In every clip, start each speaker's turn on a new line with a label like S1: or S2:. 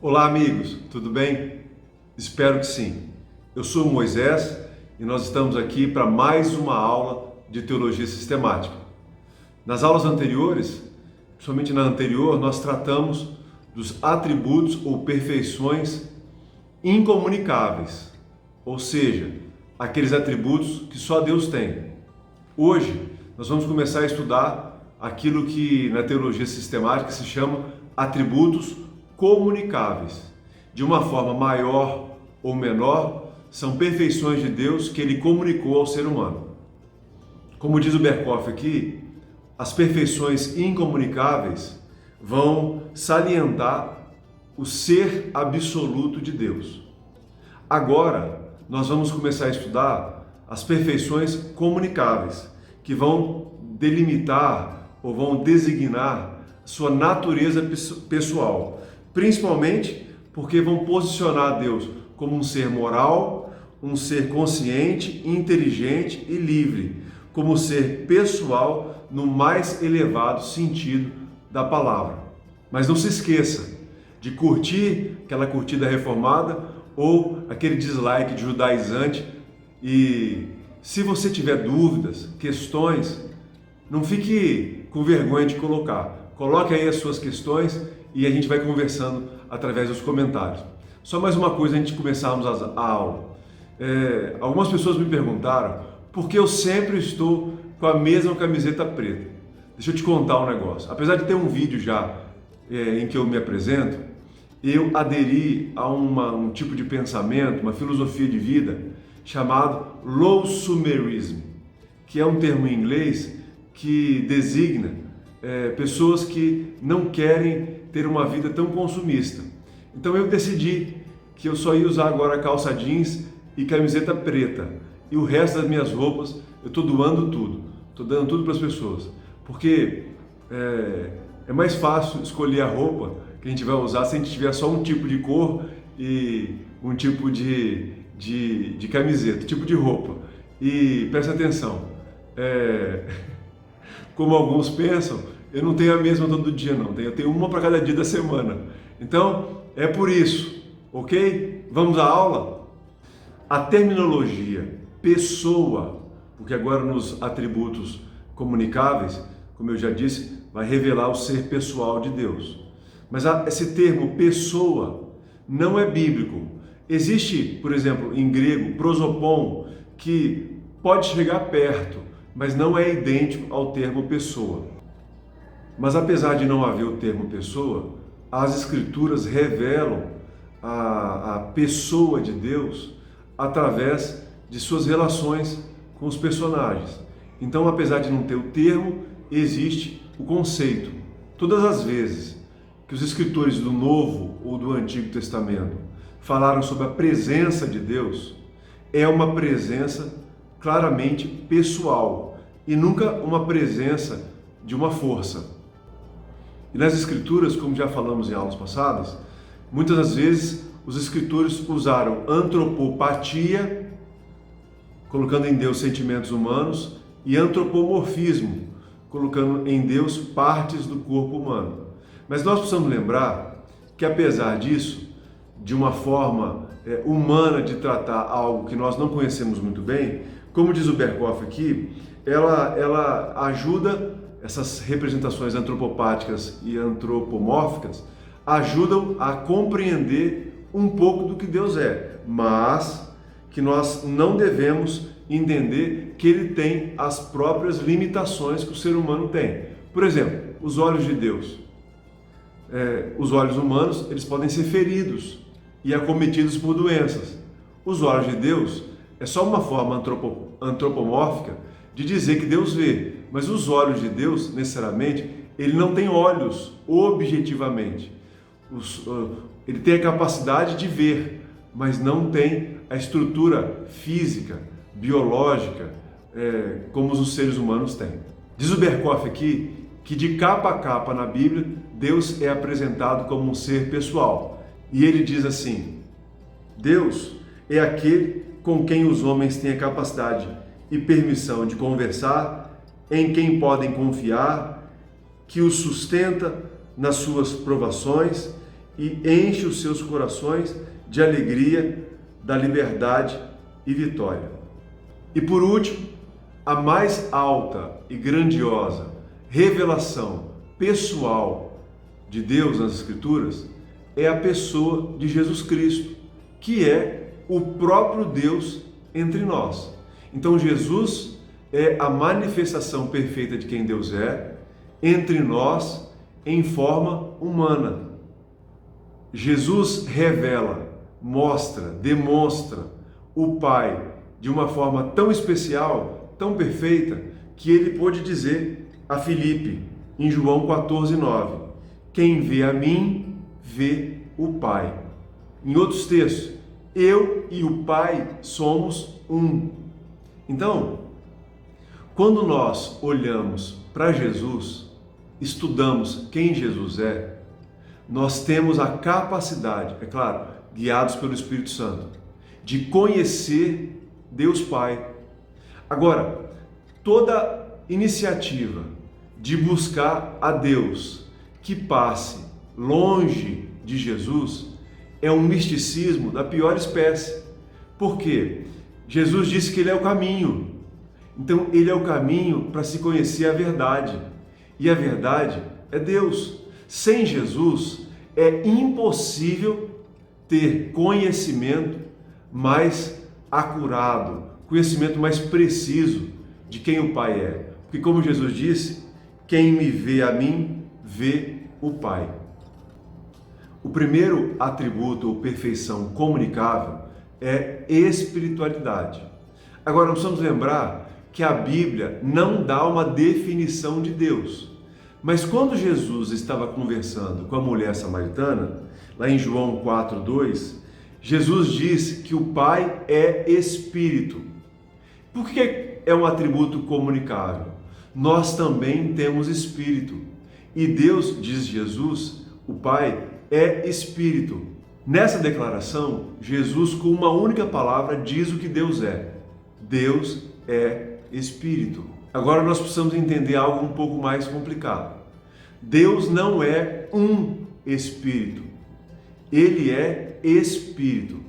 S1: Olá, amigos, tudo bem? Espero que sim. Eu sou o Moisés e nós estamos aqui para mais uma aula de teologia sistemática. Nas aulas anteriores, principalmente na anterior, nós tratamos dos atributos ou perfeições incomunicáveis, ou seja, aqueles atributos que só Deus tem. Hoje, nós vamos começar a estudar aquilo que na teologia sistemática se chama atributos comunicáveis. De uma forma maior ou menor, são perfeições de Deus que Ele comunicou ao ser humano. Como diz o Berkoff aqui, as perfeições incomunicáveis vão salientar o ser absoluto de Deus. Agora, nós vamos começar a estudar as perfeições comunicáveis, que vão delimitar ou vão designar sua natureza pessoal, principalmente porque vão posicionar Deus como um ser moral, um ser consciente, inteligente e livre, como ser pessoal no mais elevado sentido da palavra. Mas não se esqueça de curtir aquela curtida reformada ou aquele dislike de judaizante. E se você tiver dúvidas, questões, não fique com vergonha de colocar. Coloque aí as suas questões e a gente vai conversando através dos comentários. Só mais uma coisa antes de começarmos a aula. Algumas pessoas me perguntaram por que eu sempre estou com a mesma camiseta preta. Deixa eu te contar um negócio. Apesar de ter um vídeo já em que eu me apresento, eu aderi a um tipo de pensamento, uma filosofia de vida chamado Low Sumerism, que é um termo em inglês que designa pessoas que não querem ter uma vida tão consumista. Então eu decidi que eu só ia usar agora calça jeans e camiseta preta, e o resto das minhas roupas eu estou doando tudo, estou dando tudo para as pessoas, porque é mais fácil escolher a roupa que a gente vai usar se a gente tiver só um tipo de cor e um tipo de camiseta, tipo de roupa. E presta atenção, como alguns pensam, eu não tenho a mesma todo dia não, eu tenho uma para cada dia da semana. Então, é por isso, ok? Vamos à aula? A terminologia pessoa, porque agora nos atributos comunicáveis, como eu já disse, vai revelar o ser pessoal de Deus. Mas esse termo pessoa não é bíblico. Existe, por exemplo, em grego, prosopon, que pode chegar perto, mas não é idêntico ao termo pessoa. Mas apesar de não haver o termo pessoa, as escrituras revelam a pessoa de Deus através de suas relações com os personagens. Então, apesar de não ter o termo, existe o conceito. Todas as vezes que os escritores do Novo ou do Antigo Testamento falaram sobre a presença de Deus, é uma presença claramente pessoal e nunca uma presença de uma força. E nas Escrituras, como já falamos em aulas passadas, muitas das vezes os escritores usaram antropopatia, colocando em Deus sentimentos humanos, e antropomorfismo, colocando em Deus partes do corpo humano. Mas nós precisamos lembrar que, apesar disso, de uma forma humana de tratar algo que nós não conhecemos muito bem, como diz o Berkoff aqui, ela ajuda, essas representações antropopáticas e antropomórficas, ajudam a compreender um pouco do que Deus é, mas que nós não devemos entender que Ele tem as próprias limitações que o ser humano tem. Por exemplo, os olhos de Deus. Os olhos humanos, eles podem ser feridos e acometidos por doenças. Os olhos de Deus é só uma forma antropomórfica de dizer que Deus vê, mas os olhos de Deus, necessariamente, ele não tem olhos objetivamente. Ele tem a capacidade de ver, mas não tem a estrutura física, biológica, como os seres humanos têm. Diz o Berkoff aqui que de capa a capa na Bíblia, Deus é apresentado como um ser pessoal. E ele diz assim: Deus é aquele com quem os homens têm a capacidade e permissão de conversar, em quem podem confiar, que os sustenta nas suas provações e enche os seus corações de alegria, da liberdade e vitória. E por último, a mais alta e grandiosa revelação pessoal de Deus nas Escrituras é a pessoa de Jesus Cristo, que é o próprio Deus entre nós. Então Jesus é a manifestação perfeita de quem Deus é entre nós em forma humana. Jesus revela, mostra, demonstra o Pai de uma forma tão especial, tão perfeita, que ele pôde dizer a Filipe, em João 14:9, quem vê a mim, vê o Pai. Em outros textos, eu e o Pai somos um. Então, quando nós olhamos para Jesus, estudamos quem Jesus é, nós temos a capacidade, é claro, guiados pelo Espírito Santo, de conhecer Deus Pai. Agora, toda iniciativa de buscar a Deus que passe longe de Jesus é um misticismo da pior espécie. Por quê? Jesus disse que Ele é o caminho. Então, Ele é o caminho para se conhecer a verdade. E a verdade é Deus. Sem Jesus, é impossível ter conhecimento mais acurado, conhecimento mais preciso de quem o Pai é. Porque, como Jesus disse, quem me vê a mim, vê o Pai. O primeiro atributo ou perfeição comunicável é espiritualidade. Agora, nós precisamos lembrar que a Bíblia não dá uma definição de Deus. Mas quando Jesus estava conversando com a mulher samaritana, lá em João 4:2, Jesus disse que o Pai é Espírito. Por que é um atributo comunicável? Nós também temos Espírito. E Deus, diz Jesus, o Pai, é Espírito. Nessa declaração, Jesus, com uma única palavra, diz o que Deus é. Deus é Espírito. Agora nós precisamos entender algo um pouco mais complicado. Deus não é um Espírito. Ele é Espírito.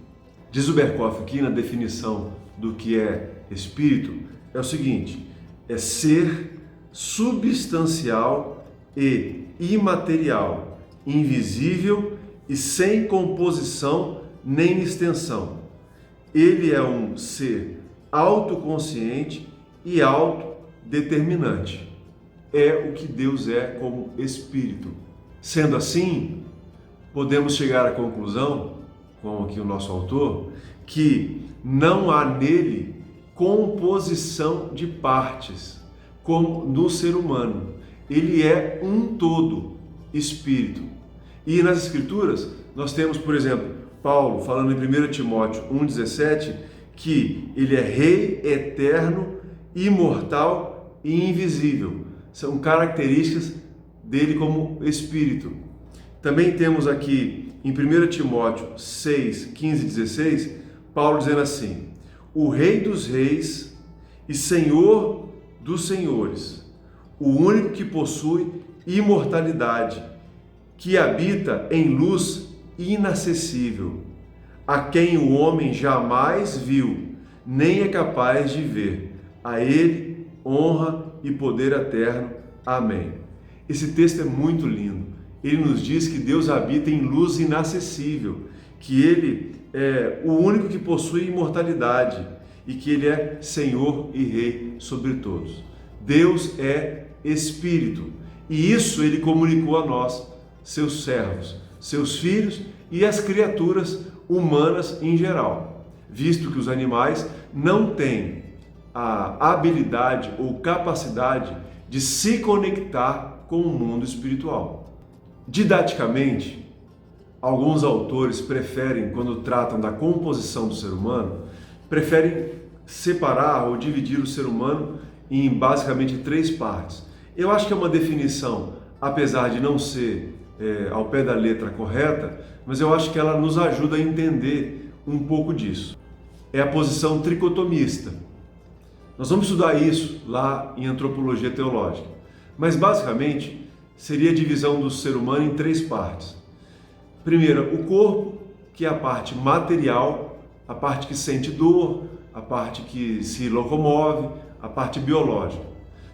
S1: Diz o Berkoff aqui na definição do que é Espírito, é o seguinte, é ser substancial e imaterial, invisível e sem composição nem extensão. Ele é um ser autoconsciente e autodeterminante. É o que Deus é como Espírito. Sendo assim, podemos chegar à conclusão, como aqui o nosso autor, que não há nele composição de partes, como no ser humano. Ele é um todo, Espírito. E nas Escrituras, nós temos, por exemplo, Paulo falando em 1 Timóteo 1,17, que ele é Rei eterno, imortal e invisível. São características dele como Espírito. Também temos aqui em 1 Timóteo 6, 15 e 16, Paulo dizendo assim, o Rei dos Reis e Senhor dos Senhores, o único que possui imortalidade, que habita em luz inacessível, a quem o homem jamais viu, nem é capaz de ver. A ele honra e poder eterno. Amém. Esse texto é muito lindo. Ele nos diz que Deus habita em luz inacessível, que Ele é o único que possui imortalidade e que Ele é Senhor e Rei sobre todos. Deus é Espírito e isso Ele comunicou a nós, seus servos, seus filhos e as criaturas humanas em geral, visto que os animais não têm a habilidade ou capacidade de se conectar com o mundo espiritual. Didaticamente, alguns autores preferem, quando tratam da composição do ser humano, preferem separar ou dividir o ser humano em basicamente 3 partes. Eu acho que é uma definição, apesar de não ser ao pé da letra correta, mas eu acho que ela nos ajuda a entender um pouco disso. É a posição tricotomista. Nós vamos estudar isso lá em Antropologia Teológica, mas basicamente seria a divisão do ser humano em 3 partes. Primeiro, o corpo, que é a parte material, a parte que sente dor, a parte que se locomove, a parte biológica.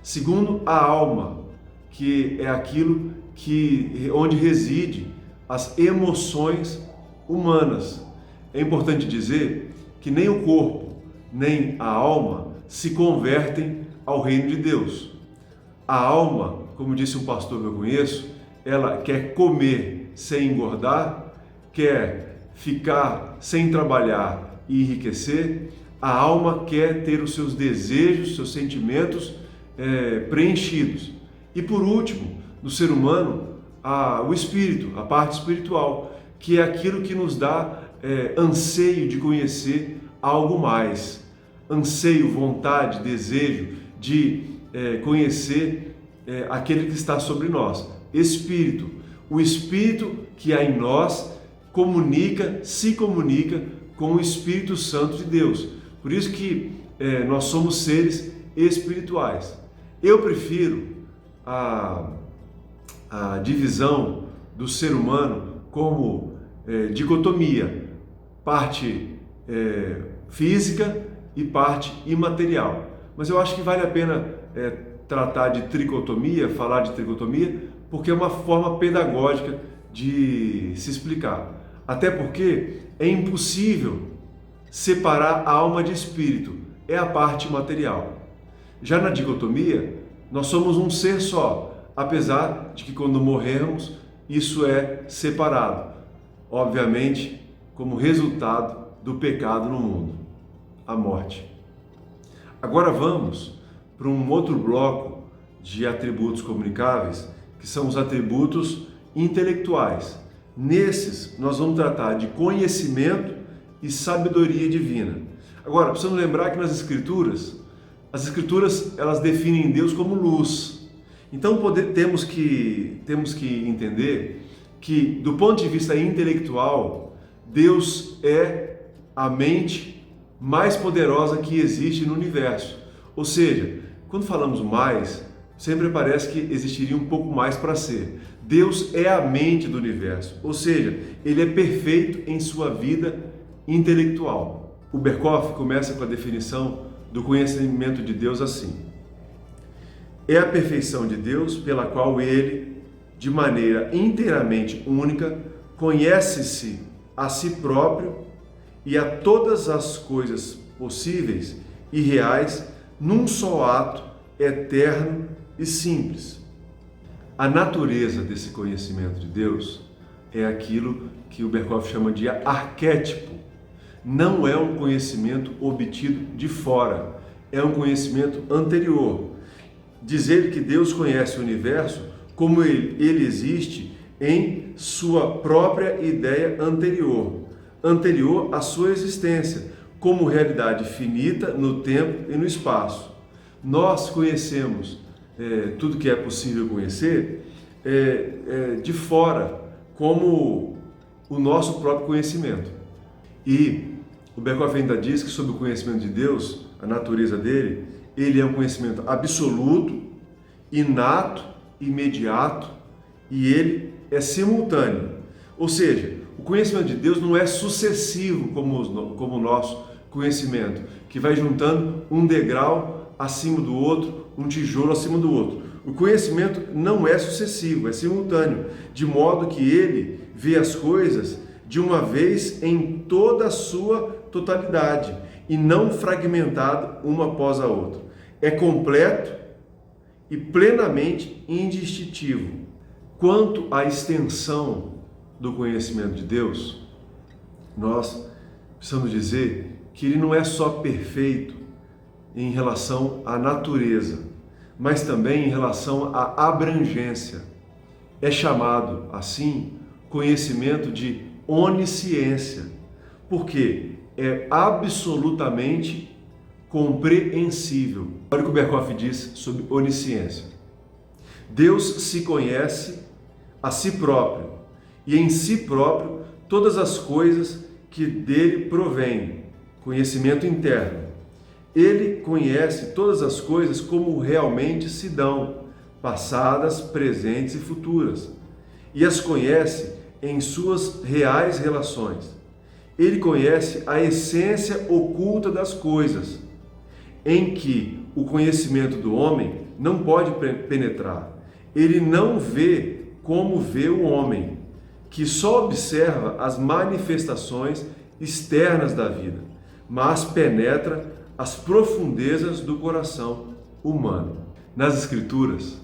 S1: Segundo, a alma, que é aquilo onde reside as emoções humanas. É importante dizer que nem o corpo, nem a alma se convertem ao reino de Deus. A alma, como disse um pastor que eu conheço, ela quer comer sem engordar, quer ficar sem trabalhar e enriquecer. A alma quer ter os seus desejos, seus sentimentos preenchidos. E por último, no ser humano, o espírito, a parte espiritual, que é aquilo que nos dá anseio de conhecer algo mais. Anseio, vontade, desejo de conhecer aquele que está sobre nós. Espírito. O Espírito que há em nós se comunica com o Espírito Santo de Deus. Por isso que nós somos seres espirituais. Eu prefiro a divisão do ser humano como dicotomia, parte física e parte imaterial. Mas eu acho que vale a pena tratar de tricotomia, falar de tricotomia, porque é uma forma pedagógica de se explicar. Até porque é impossível separar a alma de espírito, é a parte material. Já na dicotomia, nós somos um ser só, apesar de que quando morrermos, isso é separado, obviamente, como resultado do pecado no mundo, a morte. Agora vamos para um outro bloco de atributos comunicáveis, que são os atributos intelectuais. Nesses, nós vamos tratar de conhecimento e sabedoria divina. Agora, precisamos lembrar que nas Escrituras, as Escrituras elas definem Deus como luz. Então temos que entender que, do ponto de vista intelectual, Deus é a mente mais poderosa que existe no universo. Ou seja, quando falamos mais, sempre parece que existiria um pouco mais para ser. Deus é a mente do universo, ou seja, Ele é perfeito em sua vida intelectual. O Berkhof começa com a definição do conhecimento de Deus assim: é a perfeição de Deus pela qual Ele, de maneira inteiramente única, conhece-se a si próprio e a todas as coisas possíveis e reais num só ato eterno e simples. A natureza desse conhecimento de Deus é aquilo que o Berkhof chama de arquétipo. Não é um conhecimento obtido de fora, é um conhecimento anterior. Dizer que Deus conhece o universo como ele existe em sua própria ideia anterior à sua existência, como realidade finita no tempo e no espaço. Nós conhecemos tudo que é possível conhecer de fora, como o nosso próprio conhecimento. E o Berkhof ainda diz que sobre o conhecimento de Deus, a natureza dele, ele é um conhecimento absoluto, inato, imediato, e ele é simultâneo. Ou seja, o conhecimento de Deus não é sucessivo como o nosso conhecimento, que vai juntando um degrau acima do outro, um tijolo acima do outro. O conhecimento não é sucessivo, é simultâneo, de modo que ele vê as coisas de uma vez em toda a sua totalidade e não fragmentado uma após a outra. É completo e plenamente indistintivo. Quanto à extensão do conhecimento de Deus, nós precisamos dizer que ele não é só perfeito em relação à natureza, mas também em relação à abrangência. É chamado, assim, conhecimento de onisciência, porque é absolutamente compreensível. Olha o que o Berkhof diz sobre onisciência. Deus se conhece a si próprio e em si próprio todas as coisas que dele provêm, conhecimento interno. Ele conhece todas as coisas como realmente se dão, passadas, presentes e futuras, e as conhece em suas reais relações. Ele conhece a essência oculta das coisas, em que o conhecimento do homem não pode penetrar. Ele não vê como vê o homem, que só observa as manifestações externas da vida, mas penetra as profundezas do coração humano. Nas Escrituras,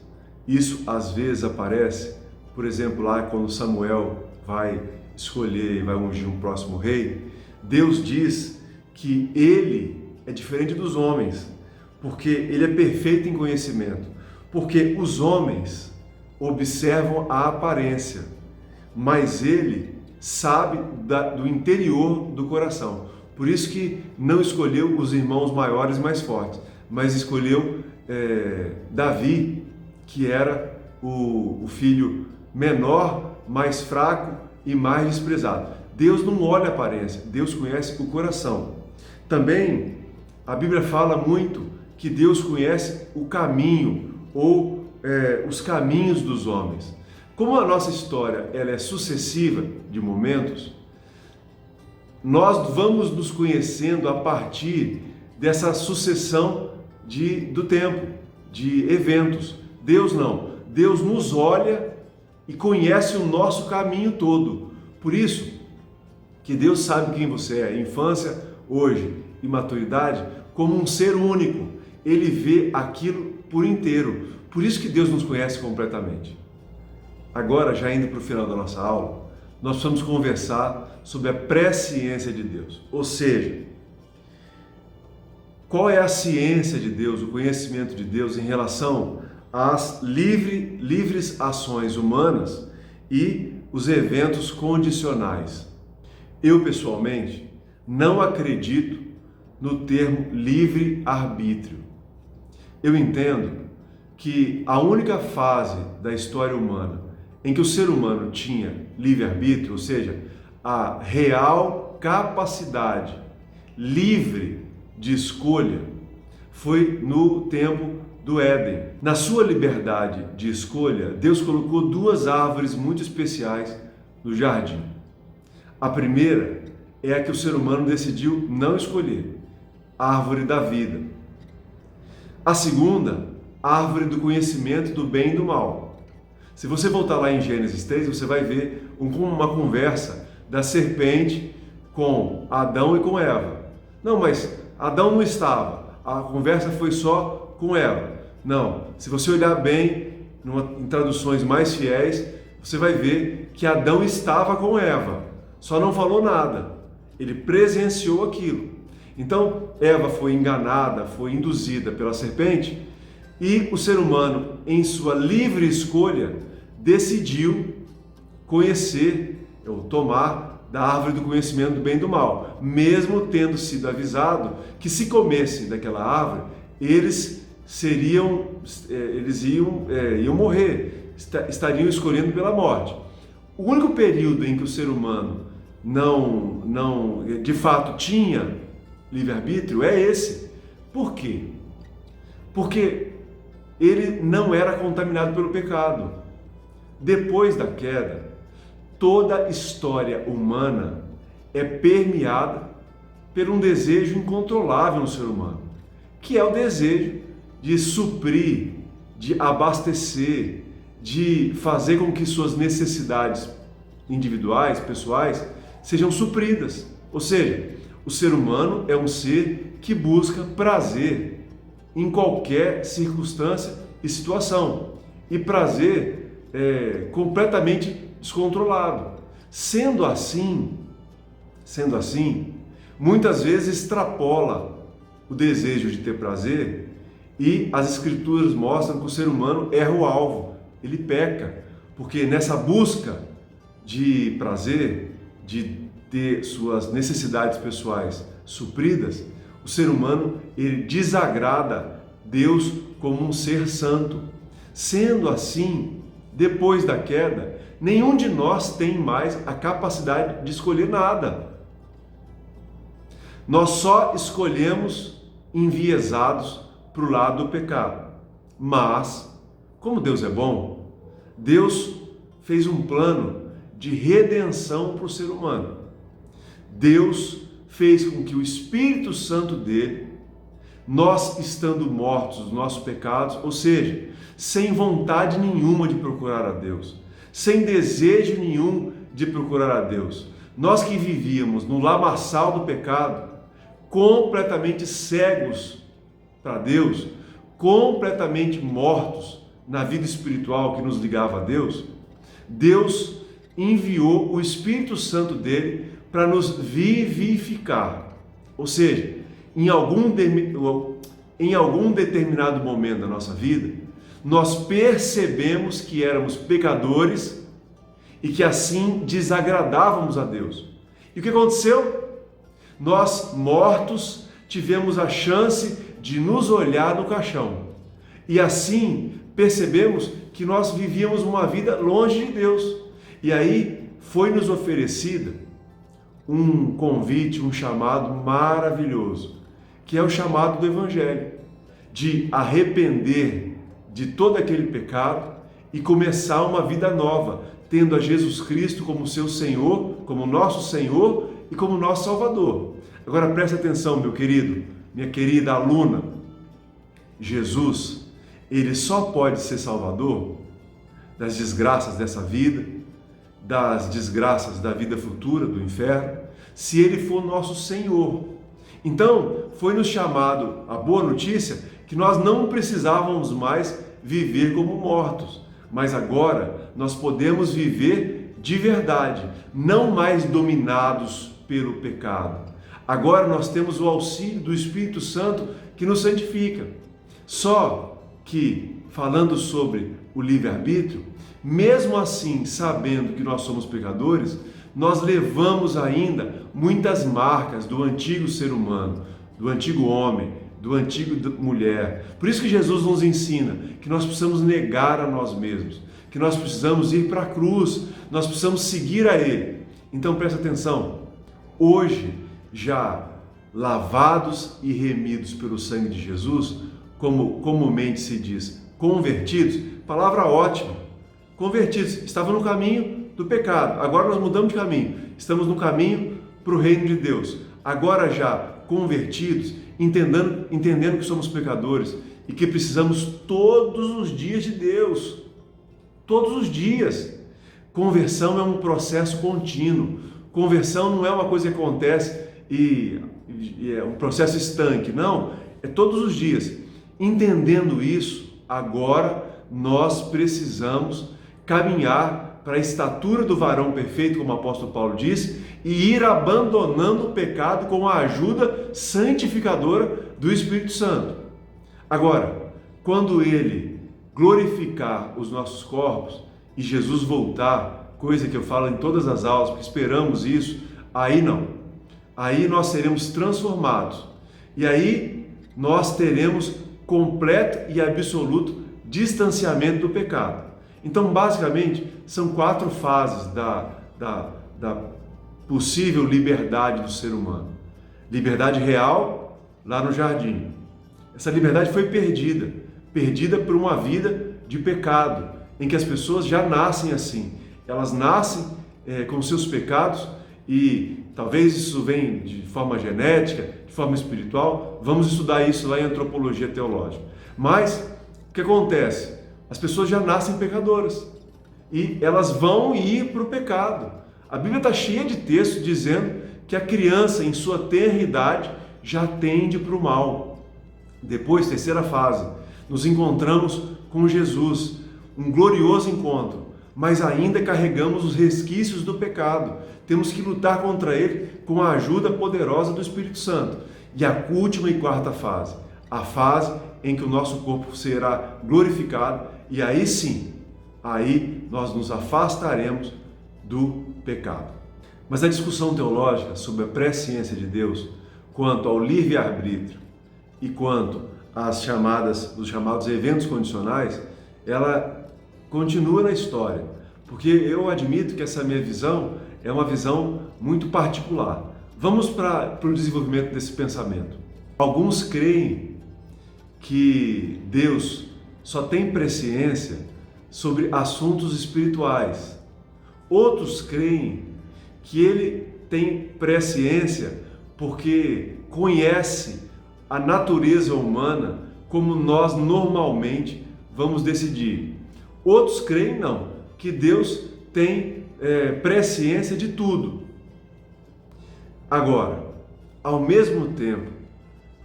S1: isso às vezes aparece, por exemplo, lá quando Samuel vai escolher e vai ungir um próximo rei, Deus diz que ele é diferente dos homens, porque ele é perfeito em conhecimento, porque os homens observam a aparência, mas ele sabe do interior do coração. Por isso que não escolheu os irmãos maiores e mais fortes, mas escolheu Davi, que era o filho menor, mais fraco e mais desprezado. Deus não olha a aparência, Deus conhece o coração. Também a Bíblia fala muito que Deus conhece o caminho ou os caminhos dos homens. Como a nossa história ela é sucessiva de momentos, nós vamos nos conhecendo a partir dessa sucessão do tempo, de eventos. Deus não. Deus nos olha e conhece o nosso caminho todo. Por isso que Deus sabe quem você é, infância, hoje e maturidade, como um ser único. Ele vê aquilo por inteiro. Por isso que Deus nos conhece completamente. Agora, já indo para o final da nossa aula, nós precisamos conversar sobre a presciência de Deus. Ou seja, qual é a ciência de Deus, o conhecimento de Deus em relação às livres ações humanas e os eventos condicionais. Eu, pessoalmente, não acredito no termo livre-arbítrio. Eu entendo que a única fase da história humana em que o ser humano tinha livre-arbítrio, ou seja, a real capacidade livre de escolha, foi no tempo do Éden. Na sua liberdade de escolha, Deus colocou duas árvores muito especiais no jardim. A primeira é a que o ser humano decidiu não escolher, a árvore da vida. A segunda, a árvore do conhecimento do bem e do mal. Se você voltar lá em Gênesis 3, você vai ver uma conversa da serpente com Adão e com Eva. Não, mas Adão não estava, a conversa foi só com Eva. Não, se você olhar bem em traduções mais fiéis, você vai ver que Adão estava com Eva, só não falou nada, ele presenciou aquilo. Então Eva foi enganada, foi induzida pela serpente e o ser humano, em sua livre escolha, decidiu conhecer ou tomar da árvore do conhecimento do bem e do mal, mesmo tendo sido avisado que se comessem daquela árvore, eles iam morrer, estariam escolhendo pela morte. O único período em que o ser humano não de fato tinha livre-arbítrio é esse. Por quê? Porque ele não era contaminado pelo pecado. Depois da queda, toda a história humana é permeada por um desejo incontrolável no ser humano, que é o desejo de suprir, de abastecer, de fazer com que suas necessidades individuais, pessoais, sejam supridas. Ou seja, o ser humano é um ser que busca prazer em qualquer circunstância e situação. E prazer completamente descontrolado. Sendo assim, muitas vezes extrapola o desejo de ter prazer e as Escrituras mostram que o ser humano erra o alvo, ele peca, porque nessa busca de prazer, de ter suas necessidades pessoais supridas, o ser humano ele desagrada Deus como um ser santo. Sendo assim, depois da queda, nenhum de nós tem mais a capacidade de escolher nada. Nós só escolhemos enviesados para o lado do pecado. Mas, como Deus é bom, Deus fez um plano de redenção para o ser humano. Deus fez com que o Espírito Santo dele, nós estando mortos dos nossos pecados, ou seja, sem vontade nenhuma de procurar a Deus, sem desejo nenhum de procurar a Deus, nós que vivíamos no lamaçal do pecado, completamente cegos para Deus, completamente mortos na vida espiritual que nos ligava a Deus, Deus enviou o Espírito Santo dele para nos vivificar. Ou seja, em algum determinado momento da nossa vida, nós percebemos que éramos pecadores e que assim desagradávamos a Deus. E o que aconteceu? Nós, mortos, tivemos a chance de nos olhar no caixão. E assim percebemos que nós vivíamos uma vida longe de Deus. E aí foi-nos oferecida um convite, um chamado maravilhoso, que é o chamado do Evangelho, de arrepender de todo aquele pecado e começar uma vida nova, tendo a Jesus Cristo como seu Senhor, como nosso Senhor e como nosso Salvador. Agora preste atenção, meu querido, minha querida aluna. Jesus, ele só pode ser Salvador das desgraças dessa vida, das desgraças da vida futura, do inferno, se ele for nosso Senhor. Então, foi-nos chamado a boa notícia que nós não precisávamos mais viver como mortos, mas agora nós podemos viver de verdade, não mais dominados pelo pecado. Agora nós temos o auxílio do Espírito Santo que nos santifica. Só que, falando sobre o livre-arbítrio, mesmo assim, sabendo que nós somos pecadores, nós levamos ainda muitas marcas do antigo ser humano, do antigo homem, do antigo mulher. Por isso que Jesus nos ensina que nós precisamos negar a nós mesmos, que nós precisamos ir para a cruz, nós precisamos seguir a Ele. Então presta atenção, hoje, já lavados e remidos pelo sangue de Jesus, como comumente se diz, convertidos, palavra ótima, convertidos, estavam no caminho do pecado, agora nós mudamos de caminho, estamos no caminho para o reino de Deus, agora já convertidos, entendendo que somos pecadores e que precisamos todos os dias de Deus, todos os dias. Conversão é um processo contínuo, conversão não é uma coisa que acontece e é um processo estanque, não, é todos os dias. Entendendo isso, agora nós precisamos caminhar para a estatura do varão perfeito, como o apóstolo Paulo disse, e ir abandonando o pecado com a ajuda santificadora do Espírito Santo. Agora, quando ele glorificar os nossos corpos e Jesus voltar, coisa que eu falo em todas as aulas, porque esperamos isso, aí não. Aí nós seremos transformados. E aí nós teremos completo e absoluto distanciamento do pecado. Então, basicamente, são 4 fases da possível liberdade do ser humano. Liberdade real, lá no jardim. Essa liberdade foi perdida por uma vida de pecado, em que as pessoas já nascem assim. Elas nascem com seus pecados e talvez isso venha de forma genética, de forma espiritual. Vamos estudar isso lá em antropologia teológica. Mas o que acontece? As pessoas já nascem pecadoras e elas vão ir para o pecado. A Bíblia está cheia de textos dizendo que a criança, em sua tenra idade, já tende para o mal. Depois, terceira fase, nos encontramos com Jesus, um glorioso encontro, mas ainda carregamos os resquícios do pecado. Temos que lutar contra ele com a ajuda poderosa do Espírito Santo. E a última e quarta fase, a fase em que o nosso corpo será glorificado, e aí sim, aí nós nos afastaremos do pecado. Mas a discussão teológica sobre a presciência de Deus, quanto ao livre-arbítrio e quanto às os chamados eventos condicionais, ela continua na história, porque eu admito que essa minha visão é uma visão muito particular. Vamos para o desenvolvimento desse pensamento. Alguns creem que Deus só tem presciência sobre assuntos espirituais. Outros creem que ele tem presciência porque conhece a natureza humana como nós normalmente vamos decidir. Outros creem não, que Deus tem presciência de tudo. Agora, ao mesmo tempo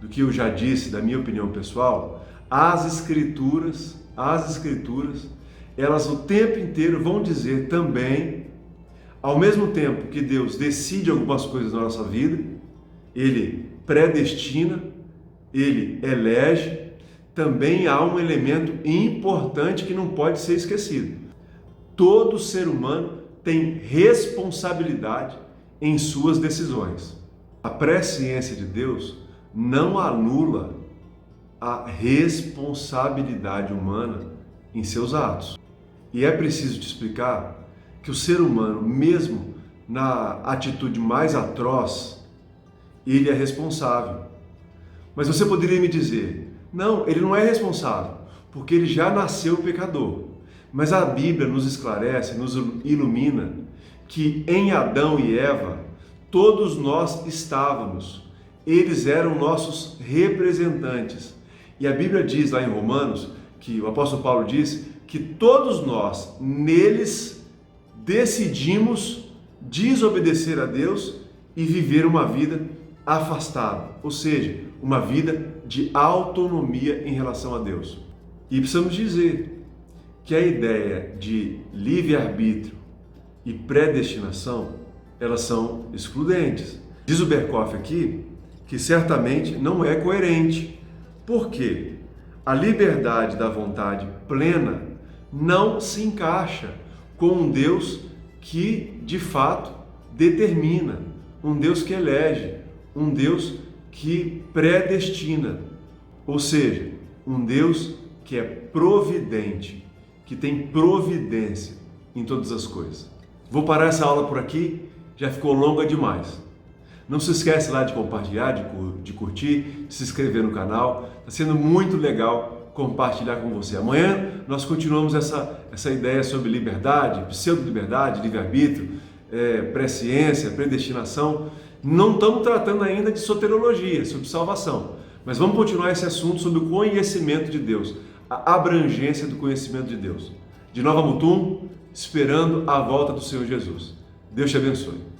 S1: do que eu já disse, da minha opinião pessoal, as escrituras, elas o tempo inteiro vão dizer também, ao mesmo tempo que Deus decide algumas coisas na nossa vida, Ele predestina, Ele elege, também há um elemento importante que não pode ser esquecido. Todo ser humano tem responsabilidade em suas decisões. A presciência de Deus não anula a responsabilidade humana em seus atos. E é preciso te explicar que o ser humano, mesmo na atitude mais atroz, ele é responsável. Mas você poderia me dizer, não, ele não é responsável, porque ele já nasceu pecador. Mas a Bíblia nos esclarece, nos ilumina, que em Adão e Eva, todos nós estávamos. Eles eram nossos representantes. E a Bíblia diz lá em Romanos, que o apóstolo Paulo diz, que todos nós, neles, decidimos desobedecer a Deus e viver uma vida afastada, ou seja, uma vida de autonomia em relação a Deus. E precisamos dizer que a ideia de livre-arbítrio e predestinação, elas são excludentes. Diz o Berkoff aqui que certamente não é coerente. Por quê? A liberdade da vontade plena não se encaixa com um Deus que, de fato, determina, um Deus que elege, um Deus que predestina, ou seja, um Deus que é providente, que tem providência em todas as coisas. Vou parar essa aula por aqui, já ficou longa demais. Não se esquece lá de compartilhar, de curtir, de se inscrever no canal. Está sendo muito legal compartilhar com você. Amanhã nós continuamos essa ideia sobre liberdade, pseudo-liberdade, livre-arbítrio, presciência, predestinação. Não estamos tratando ainda de soteriologia, sobre salvação, mas vamos continuar esse assunto sobre o conhecimento de Deus, a abrangência do conhecimento de Deus. De Nova Mutum, esperando a volta do Senhor Jesus. Deus te abençoe.